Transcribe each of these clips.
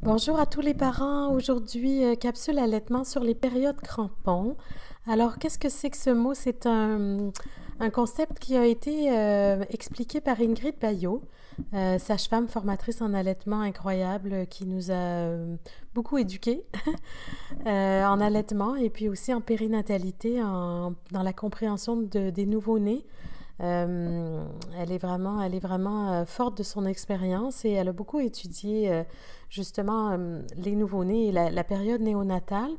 Bonjour à tous les parents. Aujourd'hui, capsule allaitement sur les périodes crampons. Alors, qu'est-ce que c'est que ce mot? C'est un concept qui a été expliqué par Ingrid Baillot, sage-femme formatrice en allaitement incroyable, qui nous a beaucoup éduqués en allaitement et puis aussi en périnatalité, dans la compréhension des nouveau-nés. Elle est vraiment forte de son expérience et elle a beaucoup étudié justement les nouveau-nés et la période néonatale.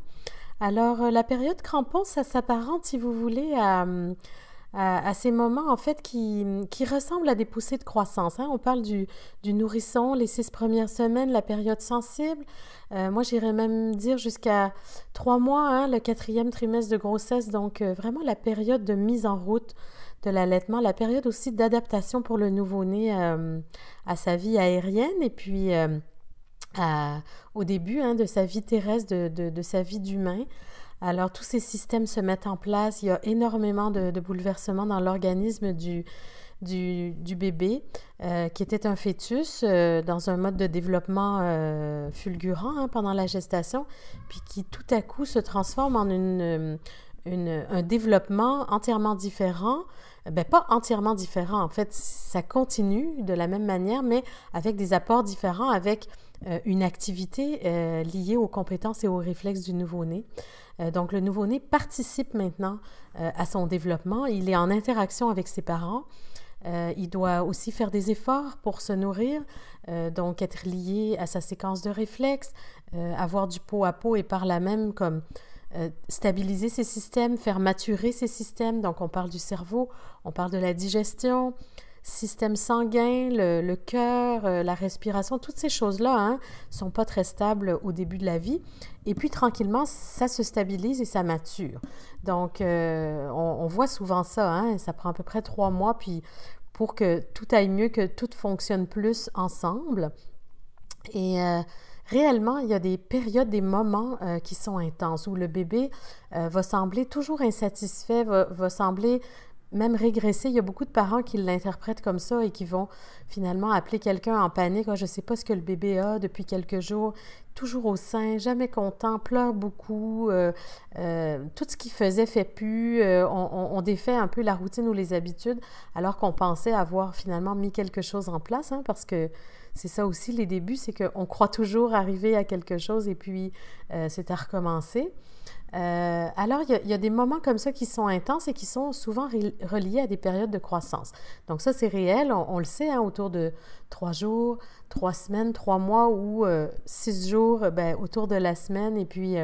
Alors, la période crampon, ça s'apparente, si vous voulez, à ces moments, en fait, qui ressemblent à des poussées de croissance, hein. On parle du nourrisson, les 6 premières semaines, la période sensible. Moi, j'irais même dire jusqu'à 3 mois, hein, le 4e trimestre de grossesse. Donc, vraiment la période de mise en route de l'allaitement, la période aussi d'adaptation pour le nouveau-né à sa vie aérienne et puis au début, hein, de sa vie terrestre, de sa vie d'humain. Alors, tous ces systèmes se mettent en place. Il y a énormément de bouleversements dans l'organisme du bébé, qui était un fœtus dans un mode de développement fulgurant, hein, pendant la gestation, puis qui tout à coup se transforme en un développement entièrement différent. Ben, pas entièrement différent, en fait, ça continue de la même manière, mais avec des apports différents, avec une activité liée aux compétences et aux réflexes du nouveau-né. Donc, le nouveau-né participe maintenant à son développement. Il est en interaction avec ses parents. Il doit aussi faire des efforts pour se nourrir, donc être lié à sa séquence de réflexes, avoir du pot à pot et par là même comme stabiliser ses systèmes, faire maturer ses systèmes. Donc, on parle du cerveau, on parle de la digestion, système sanguin, le cœur, la respiration, toutes ces choses-là, hein, sont pas très stables au début de la vie. Et puis, tranquillement, ça se stabilise et ça mature. Donc, on voit souvent ça, hein, ça prend à peu près 3 mois, puis pour que tout aille mieux, que tout fonctionne plus ensemble. Et réellement, il y a des périodes, des moments qui sont intenses, où le bébé va sembler toujours insatisfait, va sembler même régresser. Il y a beaucoup de parents qui l'interprètent comme ça et qui vont finalement appeler quelqu'un en panique. Ah, je ne sais pas ce que le bébé a depuis quelques jours, toujours au sein, jamais content, pleure beaucoup, tout ce qu'il faisait fait plus, on défait un peu la routine ou les habitudes, alors qu'on pensait avoir finalement mis quelque chose en place, hein, parce que c'est ça aussi les débuts, c'est qu'on croit toujours arriver à quelque chose et puis c'est à recommencer. Alors, il y a des moments comme ça qui sont intenses et qui sont souvent reliés à des périodes de croissance. Donc ça, c'est réel, on le sait, hein, autour de 3 jours, 3 semaines, 3 mois ou 6 jours, ben, autour de la semaine et puis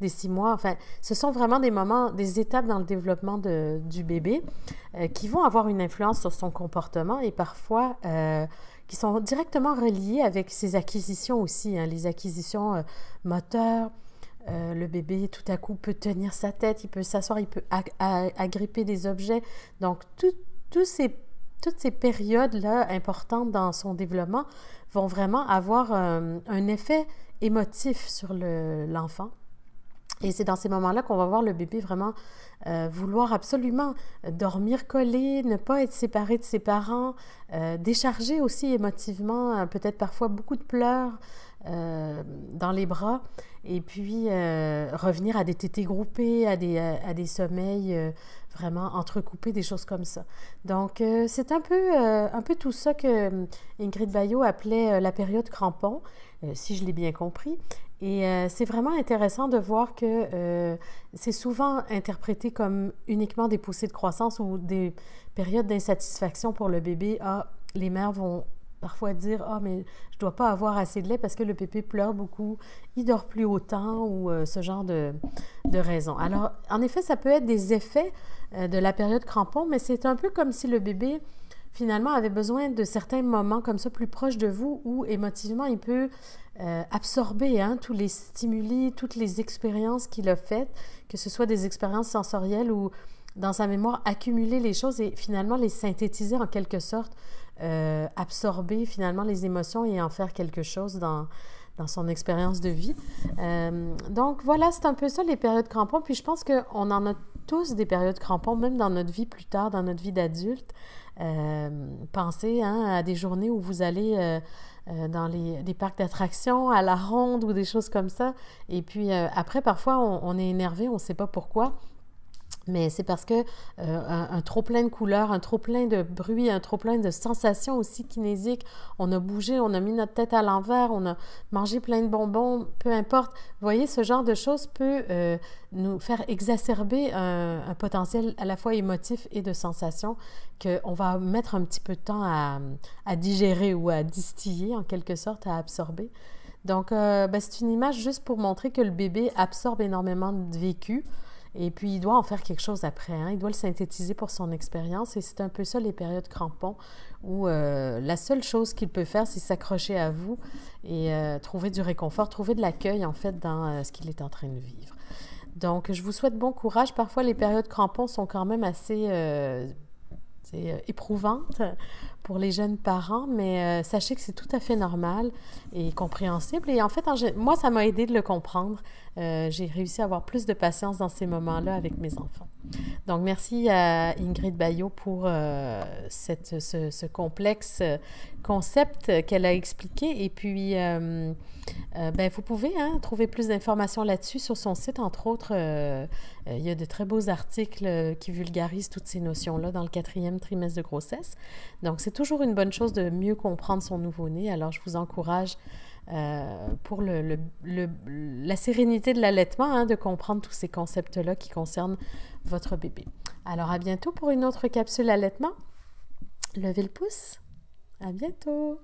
des 6 mois. Enfin, ce sont vraiment des moments, des étapes dans le développement du bébé qui vont avoir une influence sur son comportement et parfois qui sont directement reliées avec ses acquisitions aussi, hein, les acquisitions moteurs. Le bébé, tout à coup, peut tenir sa tête, il peut s'asseoir, il peut agripper des objets. Donc, toutes ces périodes-là importantes dans son développement vont vraiment avoir un effet émotif sur l'enfant. Et c'est dans ces moments-là qu'on va voir le bébé vraiment vouloir absolument dormir collé, ne pas être séparé de ses parents, décharger aussi émotivement, peut-être parfois beaucoup de pleurs dans les bras, et puis revenir à des tétés groupés, à des sommeils vraiment entrecoupés, des choses comme ça. Donc, c'est un peu tout ça que Ingrid Baillot appelait la période crampon, si je l'ai bien compris. Et c'est vraiment intéressant de voir que c'est souvent interprété comme uniquement des poussées de croissance ou des périodes d'insatisfaction pour le bébé. Ah, les mères vont parfois dire « Ah, mais je ne dois pas avoir assez de lait parce que le bébé pleure beaucoup, il dort plus autant » ou ce genre de raisons. Alors, en effet, ça peut être des effets de la période crampon, mais c'est un peu comme si le bébé finalement avait besoin de certains moments comme ça plus proches de vous où émotivement il peut absorber, hein, tous les stimuli, toutes les expériences qu'il a faites, que ce soit des expériences sensorielles ou dans sa mémoire accumuler les choses et finalement les synthétiser en quelque sorte, absorber finalement les émotions et en faire quelque chose dans son expérience de vie. Donc voilà, c'est un peu ça les périodes crampons. Puis je pense qu'on en a tous des périodes crampons, même dans notre vie plus tard, dans notre vie d'adulte. Pensez, hein, à des journées où vous allez dans les parcs d'attractions, à la ronde ou des choses comme ça. Et puis après, parfois, on est énervé, on ne sait pas pourquoi. Mais c'est parce que un trop plein de couleurs, un trop plein de bruit, un trop plein de sensations aussi kinésiques, on a bougé, on a mis notre tête à l'envers, on a mangé plein de bonbons, peu importe. Vous voyez, ce genre de choses peut nous faire exacerber un potentiel à la fois émotif et de sensation qu'on va mettre un petit peu de temps à digérer ou à distiller, en quelque sorte, à absorber. Donc, c'est une image juste pour montrer que le bébé absorbe énormément de vécu. Et puis, il doit en faire quelque chose après, hein? Il doit le synthétiser pour son expérience. Et c'est un peu ça, les périodes crampons, où la seule chose qu'il peut faire, c'est s'accrocher à vous et trouver du réconfort, trouver de l'accueil, en fait, dans ce qu'il est en train de vivre. Donc, je vous souhaite bon courage. Parfois, les périodes crampons sont quand même assez éprouvante pour les jeunes parents, mais sachez que c'est tout à fait normal et compréhensible. Et en fait, moi, ça m'a aidé de le comprendre. J'ai réussi à avoir plus de patience dans ces moments-là avec mes enfants. Donc, merci à Ingrid Baillot pour ce complexe concept qu'elle a expliqué. Et puis, vous pouvez trouver plus d'informations là-dessus sur son site, entre autres. Il y a de très beaux articles qui vulgarisent toutes ces notions-là dans le 4e trimestre de grossesse. Donc, c'est toujours une bonne chose de mieux comprendre son nouveau-né. Alors, je vous encourage pour la sérénité de l'allaitement, de comprendre tous ces concepts-là qui concernent votre bébé. Alors, à bientôt pour une autre capsule allaitement. Levez le pouce. À bientôt.